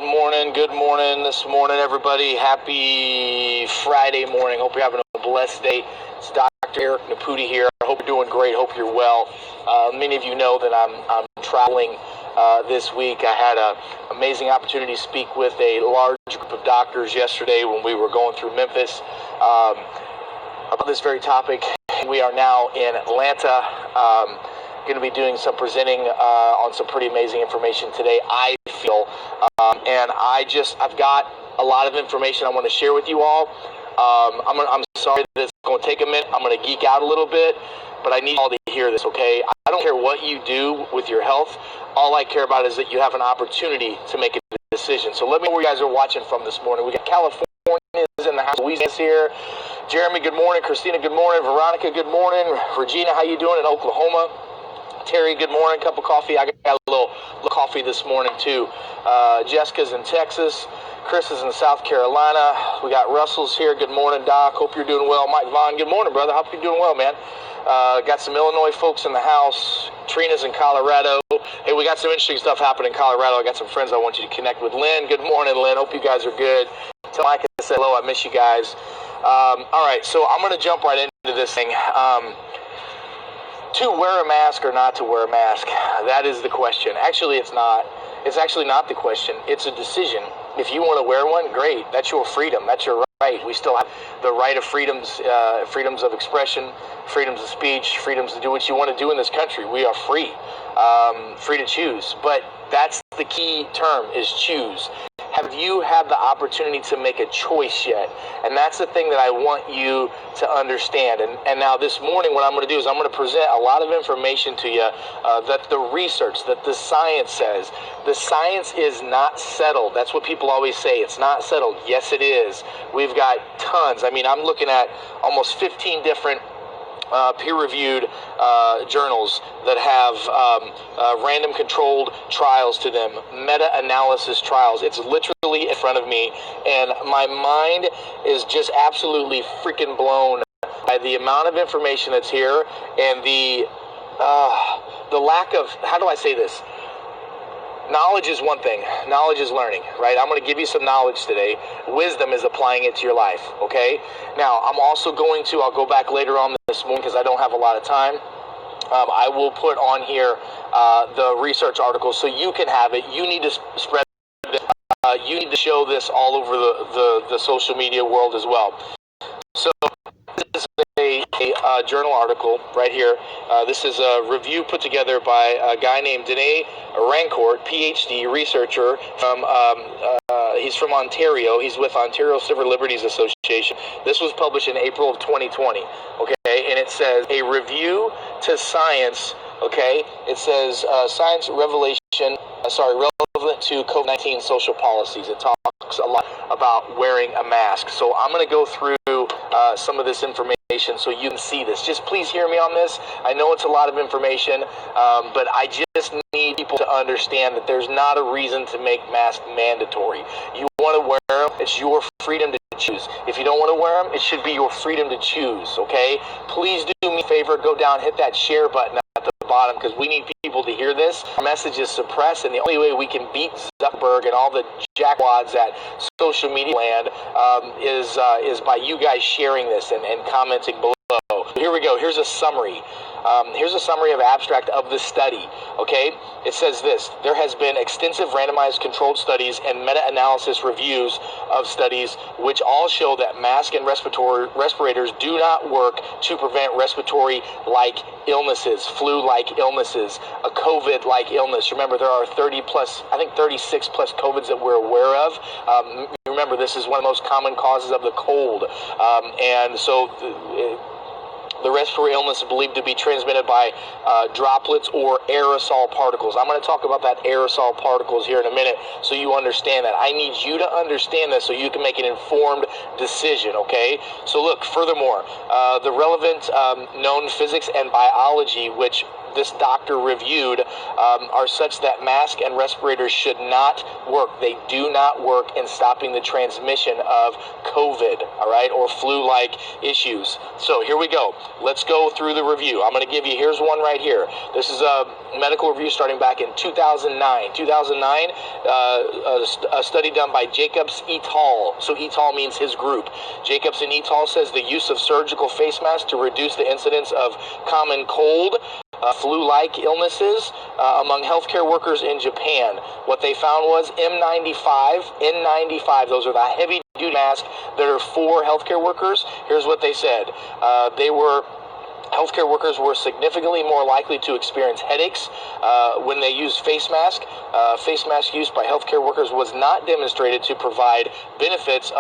Good morning this morning, everybody. Happy Friday morning. Hope you're having a blessed day. It's Dr. Eric Naputi here. I hope you're doing great. Hope you're well. Many of you know that I'm traveling this week. I had an amazing opportunity to speak with a large group of doctors yesterday when we were going through Memphis about this very topic. We are now in Atlanta. Going to be doing some presenting on some pretty amazing information today, I feel, and I've got a lot of information I want to share with you all. I'm sorry that it's going to take a minute. I'm going to geek out a little bit, but I need you all to hear this, okay? I don't care what you do with your health. All I care about is that you have an opportunity to make a decision. So let me know where you guys are watching from this morning. We got California is in the house. Louisiana's here. Jeremy, good morning. Christina, good morning. Veronica, good morning. Regina, how you doing in Oklahoma? Terry, good morning. Cup of coffee. I got a little coffee this morning too. Jessica's in Texas. Chris is in South Carolina. We got Russell's here. Good morning, Doc. Hope you're doing well. Mike Vaughn, good morning, brother. Hope you're doing well, man. Got some Illinois folks in the house. Trina's in Colorado. Hey, we got some interesting stuff happening in Colorado. I got some friends I want you to connect with. Lynn, good morning, Lynn. Hope you guys are good. Tell Mike I said hello. I miss you guys. All right, so I'm going to jump right into this thing. To wear a mask or not to wear a mask, that is the question. Actually, it's not. It's actually not the question. It's a decision. If you want to wear one, great. That's your freedom. That's your right. We still have the right of freedoms of expression, freedoms of speech, freedoms to do what you want to do in this country. We are free, free to choose. But that's the key term, is choose. Have you had the opportunity to make a choice yet? And that's the thing that I want you to understand. And now this morning, what I'm going to do is I'm going to present a lot of information to you that the research, that the science says. The science is not settled. That's what people always say. It's not settled. Yes, it is. We've got tons. I mean, I'm looking at almost 15 different peer-reviewed journals that have random controlled trials to them, meta-analysis trials. It's literally in front of me, and my mind is just absolutely freaking blown by the amount of information that's here and the lack of, how do I say this? Knowledge is one thing. Knowledge is learning, right? I'm going to give you some knowledge today. Wisdom is applying it to your life, okay? Now, I'm also going to, I'll go back later on this morning because I don't have a lot of time. I will put on here the research articles so you can have it. You need to spread it. You need to show this all over the social media world as well. So this is a journal article right here. This is a review put together by a guy named Danae Rancourt, PhD researcher from he's from Ontario. He's with Ontario Civil Liberties Association. This was published in April of 2020. Okay, and it says a review to science. Okay, it says science relevant to COVID-19 social policies. It talks a lot about wearing a mask. So I'm going to go through some of this information so you can see this. Just please hear me on this. I know it's a lot of information, but I just need people to understand that there's not a reason to make masks mandatory. You want to wear them, it's your freedom to choose. If you don't want to wear them, it should be your freedom to choose, okay? Please do me a favor, go down, hit that share button at the bottom, because we need people to hear this. Our message is suppressed, and the only way we can beat Zuckerberg and all the jackwads at social media land is by you guys sharing this and commenting below. Here we go. Here's a summary. Here's a summary of abstract of the study. Okay, it says this: there has been extensive randomized controlled studies and meta-analysis reviews of studies which all show that masks and respirators do not work to prevent respiratory-like illnesses, flu-like illnesses, a COVID-like illness. Remember, there are 36 plus COVIDs that we're aware of. Remember, this is one of the most common causes of the cold, and so the respiratory illness is believed to be transmitted by droplets or aerosol particles. I'm going to talk about that aerosol particles here in a minute so you understand that. I need you to understand this so you can make an informed decision, okay? So look, furthermore, the relevant known physics and biology which this doctor reviewed are such that mask and respirators should not work. They do not work in stopping the transmission of COVID, all right, or flu-like issues. So here we go. Let's go through the review. I'm going to give you, here's one right here. This is a medical review starting back in 2009. 2009, a study done by Jacobs et al. So et al. Means his group. Jacobs and et al. Says the use of surgical face masks to reduce the incidence of common cold, flu-like illnesses among healthcare workers in Japan. What they found was N95, those are the heavy-duty masks that are for healthcare workers. Here's what they said. Healthcare workers were significantly more likely to experience headaches when they used face mask. Face mask use by healthcare workers was not demonstrated to provide benefits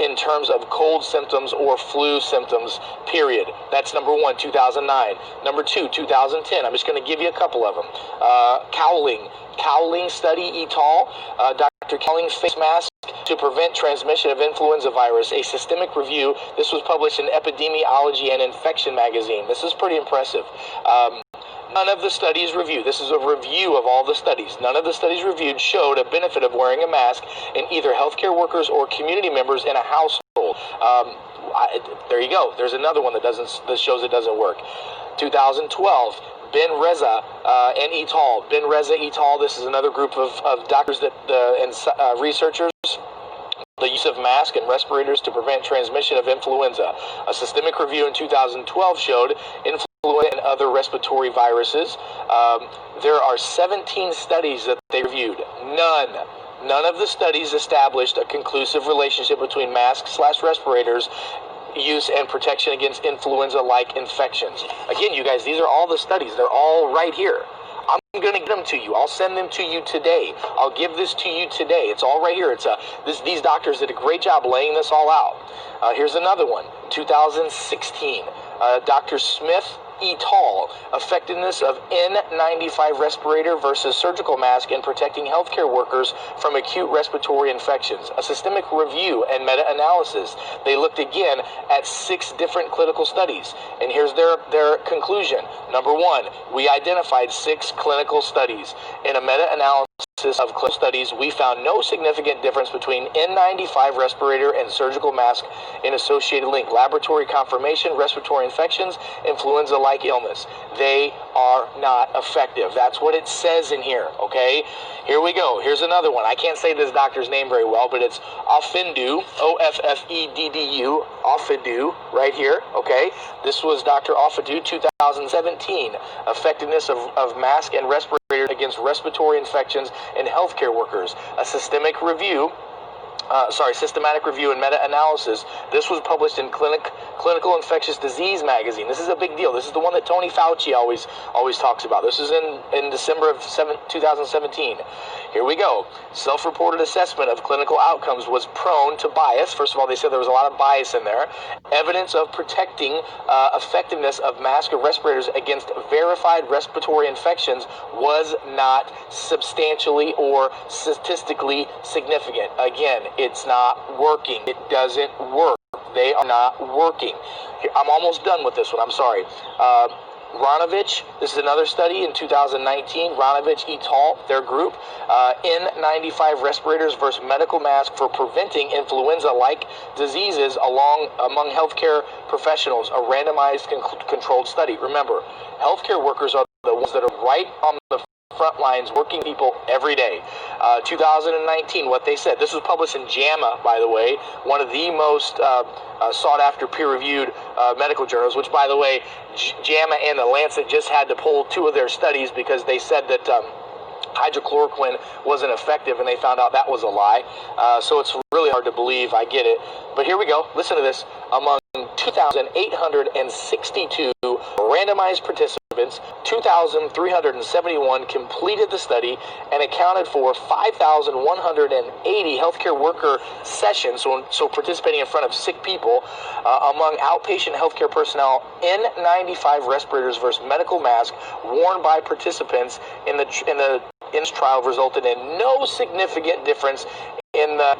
in terms of cold symptoms or flu symptoms, period. That's number one, 2009. Number two, 2010. I'm just going to give you a couple of them. Cowling study et al. Dr. Cowling's face mask to prevent transmission of influenza virus, a systemic review. This was published in Epidemiology and Infection magazine. This is pretty impressive. None of the studies reviewed, this is a review of all the studies, none of the studies reviewed showed a benefit of wearing a mask in either healthcare workers or community members in a household. There you go. There's another one that shows it doesn't work. 2012. Ben Reza and et al. Ben Reza et al. This is another group of doctors and researchers. The use of masks and respirators to prevent transmission of influenza. A systemic review in 2012 showed influenza and other respiratory viruses. There are 17 studies that they reviewed. None of the studies established a conclusive relationship between masks/respirators use and protection against influenza-like infections. Again, you guys, these are all the studies. They're all right here. I'm going to get them to you. I'll send them to you today. I'll give this to you today. It's all right here. These doctors did a great job laying this all out. Here's another one. 2016. Dr. Smith et al. Effectiveness of N95 respirator versus surgical mask in protecting healthcare workers from acute respiratory infections. A systemic review and meta-analysis. They looked again at 6 different clinical studies. And here's their conclusion. Number one, we identified 6 clinical studies. In a meta-analysis of clinical studies, we found no significant difference between N95 respirator and surgical mask in associated link. Laboratory confirmation, respiratory infections, influenza-like illness. They are not effective. That's what it says in here, okay? Here we go. Here's another one. I can't say this doctor's name very well, but it's Offeddu, O-F-F-E-D-D-U, Offeddu, right here, okay? This was Dr. Offeddu, 2017. Effectiveness of mask and respirator against respiratory infections in healthcare workers. A systematic review and meta-analysis. This was published in Clinical Infectious Disease magazine. This is a big deal. This is the one that Tony Fauci always talks about. This is in December of 2017. Here we go. Self-reported assessment of clinical outcomes was prone to bias. First of all, they said there was a lot of bias in there. Evidence of protecting effectiveness of mask or respirators against verified respiratory infections was not substantially or statistically significant. Again, it's not working. It doesn't work. They are not working. I'm almost done with this one. I'm sorry. Ranovich, this is another study in 2019. Ranovich et al., their group, N95 respirators versus medical masks for preventing influenza-like diseases among healthcare professionals, a randomized controlled study. Remember, healthcare workers are the ones that are right on the front lines, working people every day. 2019, what they said. This was published in JAMA, by the way, one of the most sought-after peer-reviewed medical journals, which, by the way, JAMA and the Lancet just had to pull 2 of their studies because they said that hydrochloroquine wasn't effective, and they found out that was a lie. So it's really hard to believe. I get it. But here we go. Listen to this. Among 2,862 randomized participants, 2,371 completed the study and accounted for 5,180 healthcare worker sessions, so participating in front of sick people, among outpatient healthcare personnel. N95 respirators versus medical masks worn by participants in this trial resulted in no significant difference in the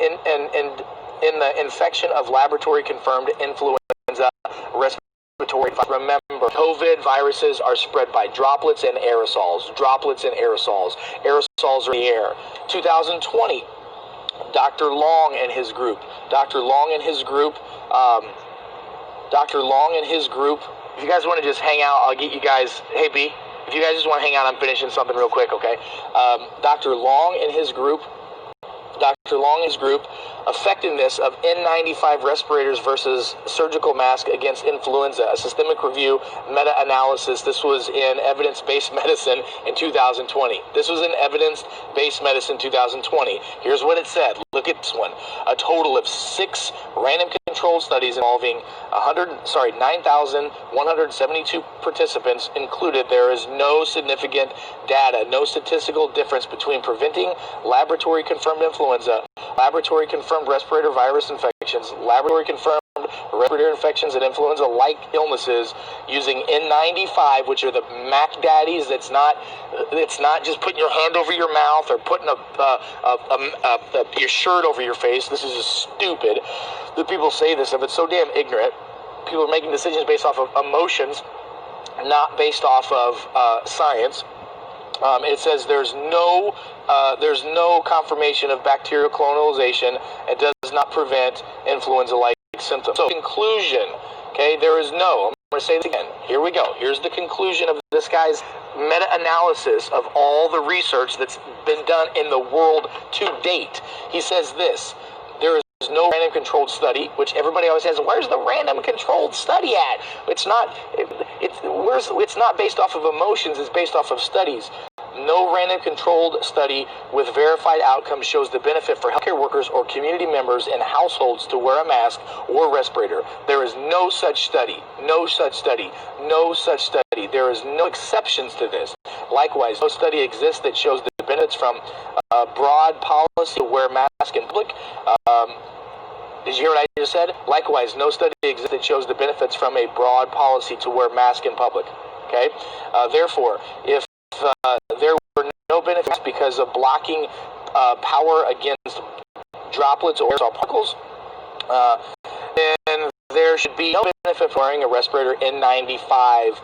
infection of laboratory confirmed influenza respiratory respiratory. Remember, COVID viruses are spread by droplets and aerosols. Droplets and aerosols. Aerosols are in the air. 2020, Dr. Long and his group. Dr. Long and his group. If you guys want to just hang out, I'll get you guys. Hey, B. If you guys just want to hang out, I'm finishing something real quick, okay? Dr. Long and his group. Effectiveness of N95 respirators versus surgical mask against influenza, a systemic review, meta-analysis. This was in evidence-based medicine in 2020. Here's what it said. Look at this one. A total of 6 random controlled studies involving 9,172 participants included. There is no significant data, no statistical difference between preventing laboratory-confirmed influenza, laboratory-confirmed respiratory virus infections, laboratory-confirmed respiratory infections, and influenza-like illnesses using N95, which are the Mac daddies. It's not just putting your hand over your mouth or putting your shirt over your face. This is just stupid that people say this. If it's so damn ignorant, people are making decisions based off of emotions, not based off of science. It says there's no confirmation of bacterial colonization. It does not prevent influenza-like symptoms. So, conclusion, okay, there is no, I'm going to say it again. Here we go. Here's the conclusion of this guy's meta-analysis of all the research that's been done in the world to date. He says this: there is no random controlled study, which everybody always says, where's the random controlled study at? It's not based off of emotions, it's based off of studies. No random controlled study with verified outcomes shows the benefit for healthcare workers or community members in households to wear a mask or respirator. There is no such study. There is no exceptions to this. Likewise, no study exists that shows the benefits from a broad policy to wear mask in public. Did you hear what I just said? Likewise, no study exists that shows the benefits from a broad policy to wear mask in public. Okay? Therefore, if there were no benefits because of blocking power against droplets or aerosol particles, then there should be no benefit for wearing a respirator N95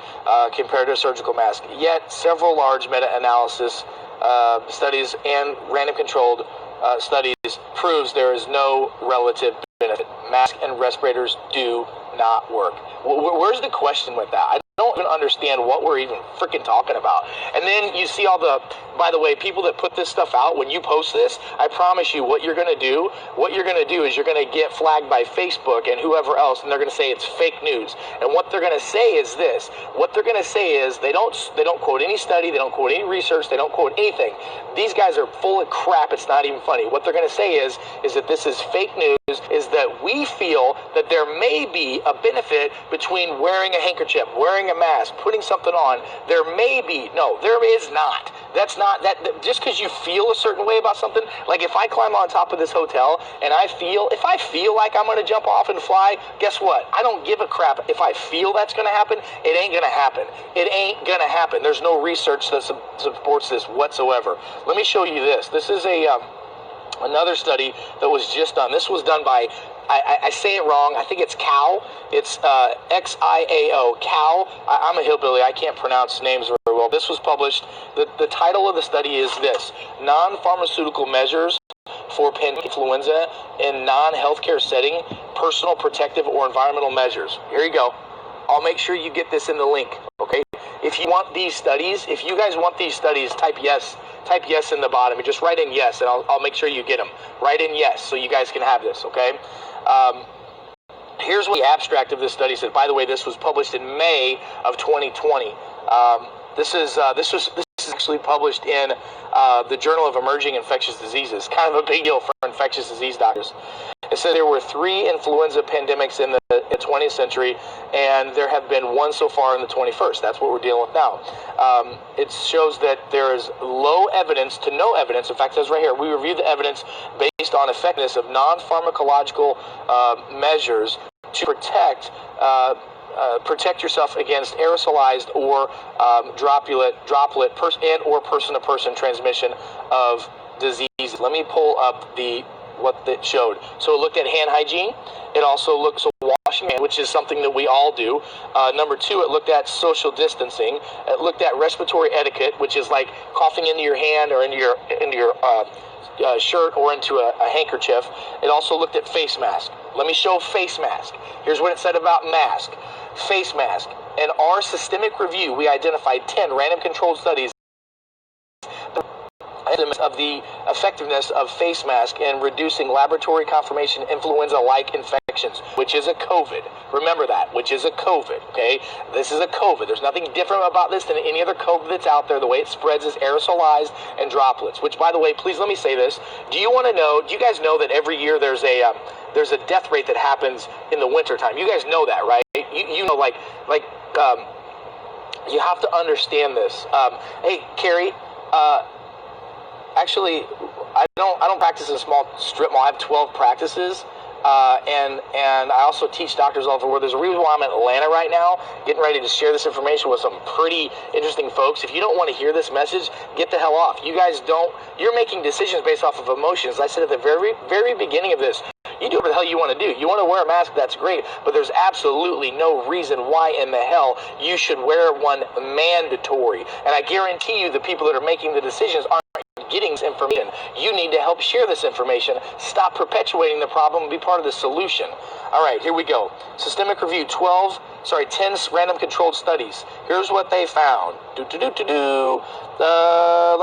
compared to a surgical mask. Yet, several large meta-analysis studies and random controlled studies proves there is no relative benefit. Masks and respirators do not work. Where's the question with that? I don't even understand what we're even freaking talking about. And then you see all the, by the way, people that put this stuff out, when you post this, I promise you what you're going to do is you're going to get flagged by Facebook and whoever else, and they're going to say it's fake news. And what they're going to say is this. What they're going to say is they don't quote any study, they don't quote any research, they don't quote anything. These guys are full of crap. It's not even funny. What they're going to say is that this is fake news, is that we feel that there may be a benefit between wearing a handkerchief, wearing a mask, putting something on. There may be. No, there is not. That's not that. Just because you feel a certain way about something, like if I climb on top of this hotel and if I feel like I'm going to jump off and fly, guess what? I don't give a crap. If I feel that's going to happen, it ain't going to happen. It ain't going to happen. There's no research that supports this whatsoever. Let me show you this. This is another study that was just done. This was done by, I say it wrong, I think it's COW. It's XIAO, COW. I'm a hillbilly, I can't pronounce names very well. This was published, the title of the study is this: Non-Pharmaceutical Measures for Pandemic Influenza in Non-Healthcare Setting, Personal Protective or Environmental Measures. Here you go. I'll make sure you get this in the link, okay? If you want these studies, if you guys want these studies, type yes in the bottom and just write in yes, and I'll make sure you get them. Write in yes so you guys can have this, okay? Here's what the abstract of this study said. By the way, this was published in May of 2020. This is actually published in the Journal of Emerging Infectious Diseases. Kind of a big deal for infectious disease doctors. It said there were 3 influenza pandemics in the 20th century, and there have been 1 so far in the 21st. That's what we're dealing with now. It shows that there is low evidence to no evidence. In fact, it says right here, we reviewed the evidence based on effectiveness of non-pharmacological measures to protect yourself against aerosolized or droplet or person-to-person transmission of disease. Let me pull up what it showed. So it looked at hand hygiene. It also looked, so wash which is something that we all do. Number two, it looked at social distancing. It looked at respiratory etiquette, which is like coughing into your hand or into your shirt or into a handkerchief. It also looked at face mask. Let me show face mask. Here's what it said about mask. Face mask. In our systemic review, we identified 10 random controlled studies of the effectiveness of face mask in reducing laboratory confirmation influenza-like infections, which is a COVID. Remember that, which is a COVID, okay? This is a COVID. There's nothing different about this than any other COVID that's out there. The way it spreads is aerosolized and droplets, which, by the way, please let me say this. Do you guys know that every year there's a death rate that happens in the wintertime? You guys know that, right? You know, you have to understand this. Hey, Carrie, actually, I don't practice in a small strip mall. I have 12 practices, and I also teach doctors all over the world. There's a reason why I'm in Atlanta right now, getting ready to share this information with some pretty interesting folks. If you don't want to hear this message, get the hell off. You're making decisions based off of emotions. I said at the very, very beginning of this, you do what the hell you want to do. You want to wear a mask, that's great, but there's absolutely no reason why in the hell you should wear one mandatory. And I guarantee you the people that are making the decisions aren't getting this information. You need to help share this information. Stop perpetuating the problem and be part of the solution. All right, here we go. Systemic review, 10 random controlled studies. Here's what they found. Let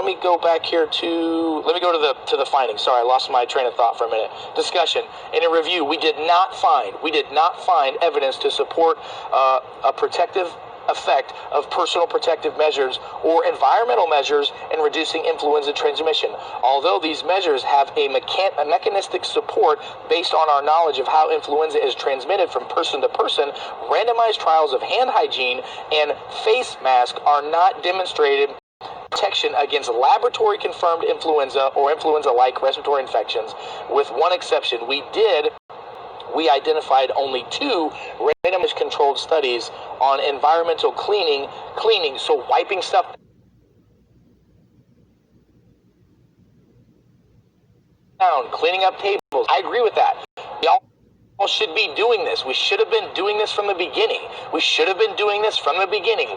me go back here let me go to the findings. Sorry, I lost my train of thought for a minute. Discussion. In a review, we did not find evidence to support a protective effect of personal protective measures or environmental measures in reducing influenza transmission. Although these measures have a mechanistic support based on our knowledge of how influenza is transmitted from person to person, randomized trials of hand hygiene and face mask are not demonstrated protection against laboratory confirmed influenza or influenza-like respiratory infections. With one exception, we identified only 2 randomized controlled studies on environmental cleaning, so wiping stuff down, cleaning up tables. I agree with that. We all should be doing this. We should have been doing this from the beginning.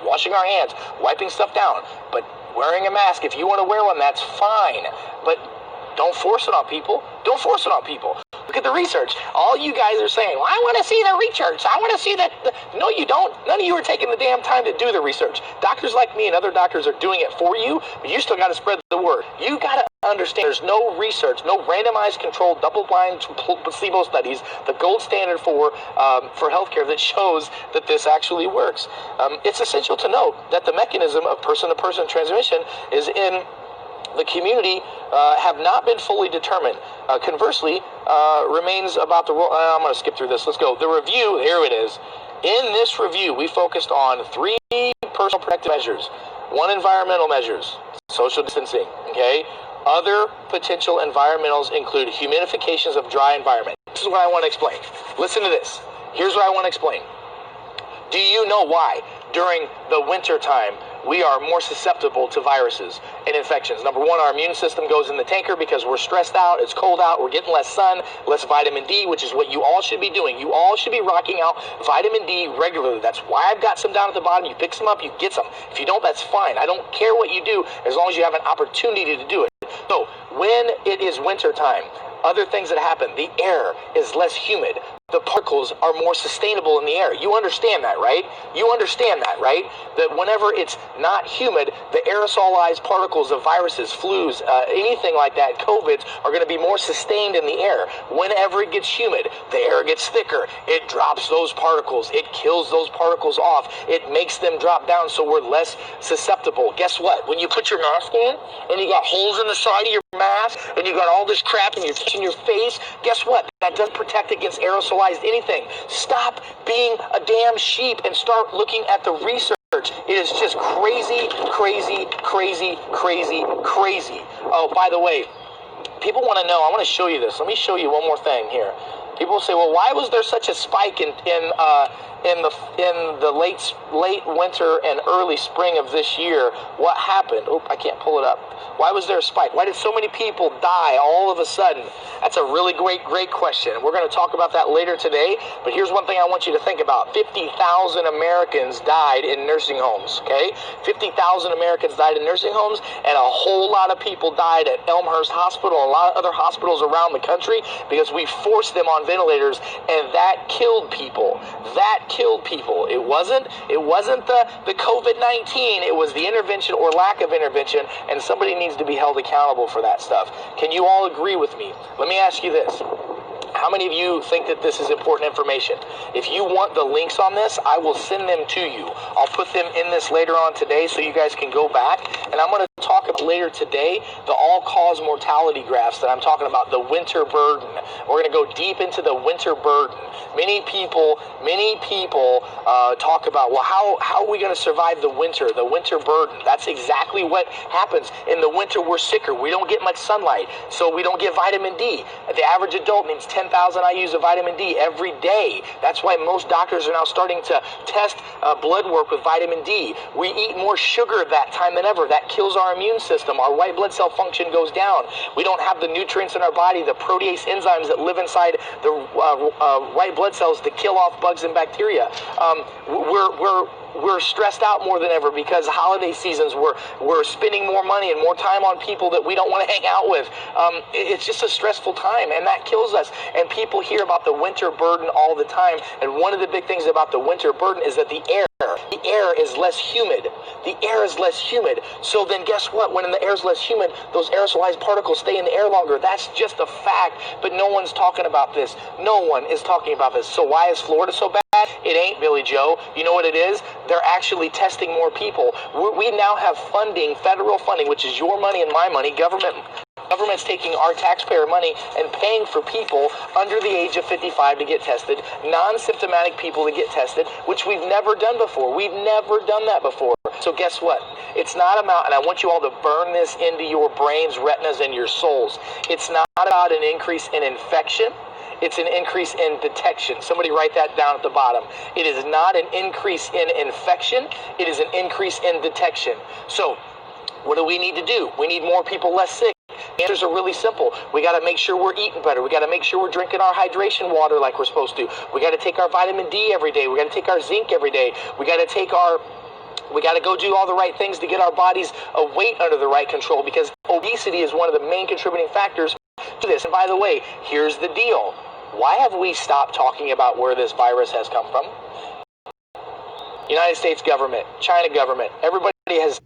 Washing our hands, wiping stuff down. But wearing a mask, if you want to wear one, that's fine. But don't force it on people. Look at the research. All you guys are saying, well, I want to see the research. I want to see that. No, you don't. None of you are taking the damn time to do the research. Doctors like me and other doctors are doing it for you, but you still got to spread the word. You got to understand there's no research, no randomized controlled double-blind placebo studies, the gold standard for healthcare that shows that this actually works. It's essential to note that the mechanism of person-to-person transmission is in the community have not been fully determined. Conversely, remains about the role. I'm going to skip through this. Let's go. The review, here it is. In this review, we focused on 3 personal protective measures, 1 environmental measures, social distancing, okay? Other potential environmentals include humidifications of dry environment. This is what I want to explain. Listen to this. Here's what I want to explain. Do you know why during the winter time we are more susceptible to viruses and infections? Number 1, our immune system goes in the tanker because we're stressed out, it's cold out, we're getting less sun, less vitamin D, which is what you all should be doing. You all should be rocking out vitamin D regularly. That's why I've got some down at the bottom. You pick some up, you get some. If you don't, that's fine. I don't care what you do as long as you have an opportunity to do it. So when it is winter time, other things that happen, the air is less humid. The particles are more sustainable in the air. You understand that, right? That whenever it's not humid, the aerosolized particles of viruses, flus, anything like that, COVIDs, are going to be more sustained in the air. Whenever it gets humid, the air gets thicker. It drops those particles. It kills those particles off. It makes them drop down so we're less susceptible. Guess what? When you put your mask on and you got holes in the side of your mask and you got all this crap in your face, guess what? That doesn't protect against aerosolized anything. Stop being a damn sheep and start looking at the research. It is just crazy. Oh, by the way, people want to know, I want to show you this. Let me show you one more thing here. People say, well, why was there such a spike in in the late winter and early spring of this year, what happened? Oh, I can't pull it up. Why was there a spike? Why did so many people die all of a sudden? That's a really great question. We're going to talk about that later today, but here's one thing I want you to think about. 50,000 Americans died in nursing homes, okay? 50,000 Americans died in nursing homes, and a whole lot of people died at Elmhurst Hospital, a lot of other hospitals around the country, because we forced them on ventilators, and that killed people. That killed people. It wasn't the COVID-19. It was the intervention or lack of intervention, and somebody needs to be held accountable for that stuff. Can you all agree with me? Let me ask you this. How many of you think that this is important information? If you want the links on this, I will send them to you. I'll put them in this later on today so you guys can go back. And I'm going to talk about later today the all-cause mortality graphs that I'm talking about, the winter burden. We're going to go deep into the winter burden. Many people talk about, well, how are we going to survive the winter burden? That's exactly what happens. In the winter, we're sicker. We don't get much sunlight, so we don't get vitamin D. The average adult needs 10,000 IUs of vitamin D every day. That's why most doctors are now starting to test blood work with vitamin D. We eat more sugar that time than ever. That kills our immune system. Our white blood cell function goes down. We don't have the nutrients in our body, the protease enzymes that live inside the white blood cells to kill off bugs and bacteria. We're stressed out more than ever because holiday seasons, we're spending more money and more time on people that we don't want to hang out with. It's just a stressful time, and that kills us. And people hear about the winter burden all the time, and one of the big things about the winter burden is that the air is less humid. The air is less humid. So then guess what? When the air is less humid, those aerosolized particles stay in the air longer. That's just a fact, but no one's talking about this. No one is talking about this. So why is Florida so bad? It ain't, Billy Joe. You know what it is? They're actually testing more people. We now have funding, federal funding, which is your money and my money, government's taking our taxpayer money and paying for people under the age of 55 to get tested, non-symptomatic people to get tested, which we've never done before. We've never done that before. So guess what? It's not about, and I want you all to burn this into your brains, retinas, and your souls. It's not about an increase in infection. It's an increase in detection. Somebody write that down at the bottom. It is not an increase in infection. It is an increase in detection. So what do we need to do? We need more people less sick. Answers are really simple. We got to make sure we're eating better. We got to make sure we're drinking our hydration water like we're supposed to. We got to take our vitamin D every day. We got to take our zinc every day. We got to go do all the right things to get our bodies' weight under the right control, because obesity is one of the main contributing factors to this. And by the way, here's the deal. Why have we stopped talking about where this virus has come from? United States government, China government, everybody has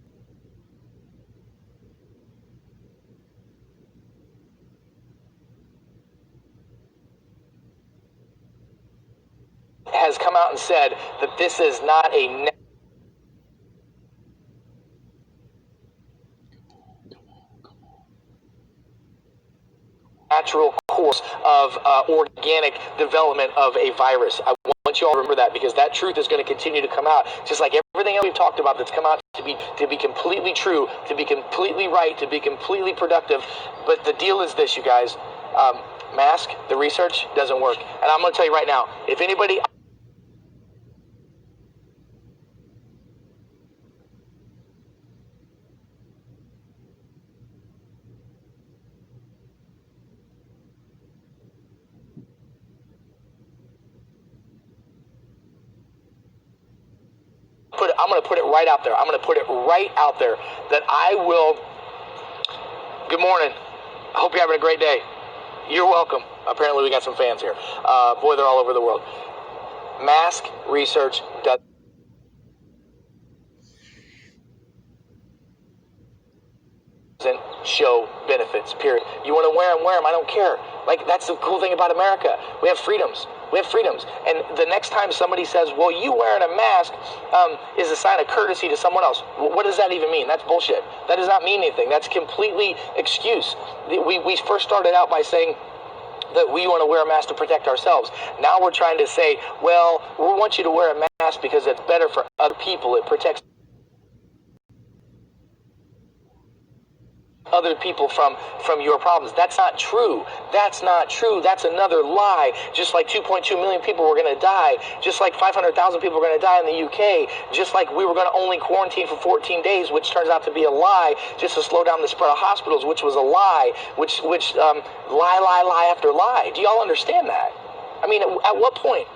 come out and said that this is not a natural course of organic development of a virus. I want you all to remember that, because that truth is going to continue to come out, just like everything else we've talked about that's come out to be completely true, to be completely right, to be completely productive. But the deal is this, you guys, mask, the research doesn't work. And I'm going to tell you right now, if anybody I'm going to put it right out there. I'm going to put it right out there that I will. Good morning. I hope you're having a great day. You're welcome. Apparently we got some fans here. Boy, they're all over the world. Mask research doesn't show benefits, period. You want to wear them, I don't care. Like, that's the cool thing about America. We have freedoms. And the next time somebody says, well, you wearing a mask is a sign of courtesy to someone else. What does that even mean? That's bullshit. That does not mean anything. That's completely excuse. We first started out by saying that we want to wear a mask to protect ourselves. Now we're trying to say, well, we want you to wear a mask because it's better for other people. It protects other people from your problems. That's not true. That's not true. That's another lie. Just like 2.2 million people were going to die, just like 500,000 people were going to die in the UK, just like we were going to only quarantine for 14 days, which turns out to be a lie, just to slow down the spread of hospitals, which was a lie, which lie after lie. Do y'all understand that? I mean, at what point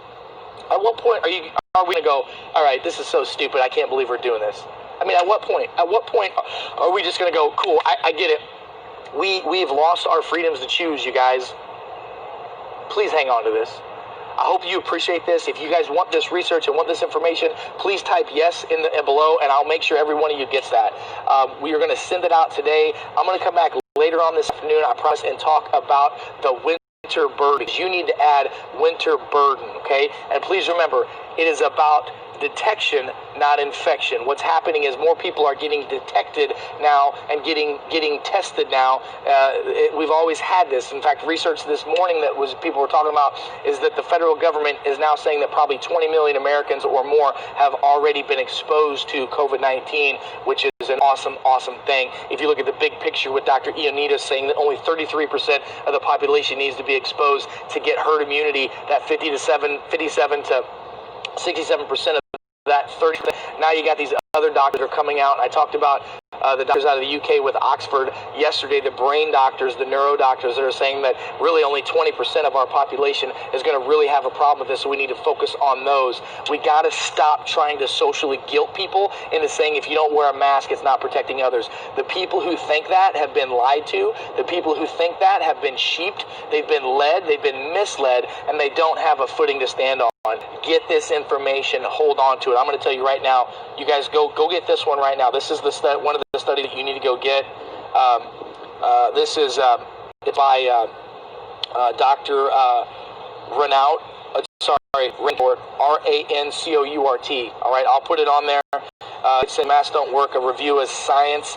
are we going to go, all right, this is so stupid, I can't believe we're doing this? I mean, at what point are we just going to go, cool, I get it. We've lost our freedoms to choose, you guys. Please hang on to this. I hope you appreciate this. If you guys want this research and want this information, please type yes in below, and I'll make sure every one of you gets that. We are going to send it out today. I'm going to come back later on this afternoon, I promise, and talk about the winter burden. You need to add winter burden, okay? And please remember, it is about detection, not infection. What's happening is more people are getting detected now and getting tested now. We've always had this. In fact, research this morning that people were talking about is that the federal government is now saying that probably 20 million Americans or more have already been exposed to COVID-19, which is an awesome thing. If you look at the big picture with Dr. Ioannidis saying that only 33% of the population needs to be exposed to get herd immunity, that 57 to 67% of that 30%. Now you got these other doctors are coming out. I talked about the doctors out of the UK with Oxford yesterday, the brain doctors, the neuro doctors that are saying that really only 20% of our population is going to really have a problem with this, so we need to focus on those. We got to stop trying to socially guilt people into saying if you don't wear a mask, it's not protecting others. The people who think that have been lied to. The people who think that have been sheeped. They've been led. They've been misled, and they don't have a footing to stand on. Get this information. Hold on to it. I'm going to tell you right now. You guys go get this one right now. This is the one of the study that you need to go get. This is by Dr. Rancourt. Rancourt, Rancourt. All right, I'll put it on there. It's a Masks Don't Work, a review as science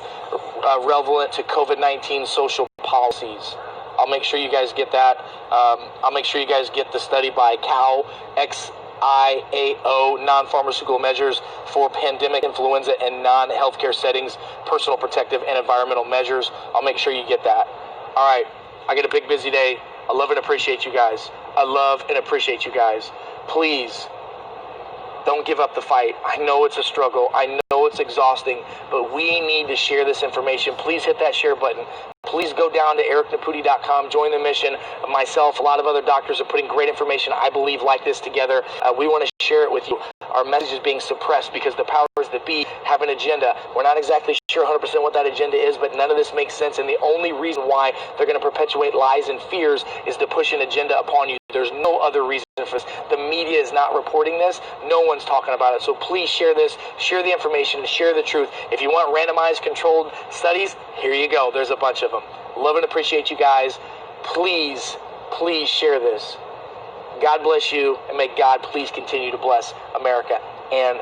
relevant to COVID-19 social policies. I'll make sure you guys get that. I'll make sure you guys get the study by Cal XIAO, non-pharmaceutical measures for pandemic influenza and non-healthcare settings, personal protective and environmental measures. I'll make sure you get that. All right, I get a big busy day. I love and appreciate you guys. I love and appreciate you guys. Please, don't give up the fight. I know it's a struggle. I know it's exhausting, but we need to share this information. Please hit that share button. Please go down to ericnaputi.com, join the mission. Myself, a lot of other doctors are putting great information, I believe, like this together. We want to share it with you. Our message is being suppressed because the powers that be have an agenda. We're not exactly sure 100% what that agenda is, but none of this makes sense. And the only reason why they're going to perpetuate lies and fears is to push an agenda upon you. There's no other reason for this. The media is not reporting this. No one's talking about it. So please share this, share the information, share the truth. If you want randomized controlled studies, here you go. There's a bunch of them. Love and appreciate you guys. Please share this. God bless you, and may God please continue to bless America and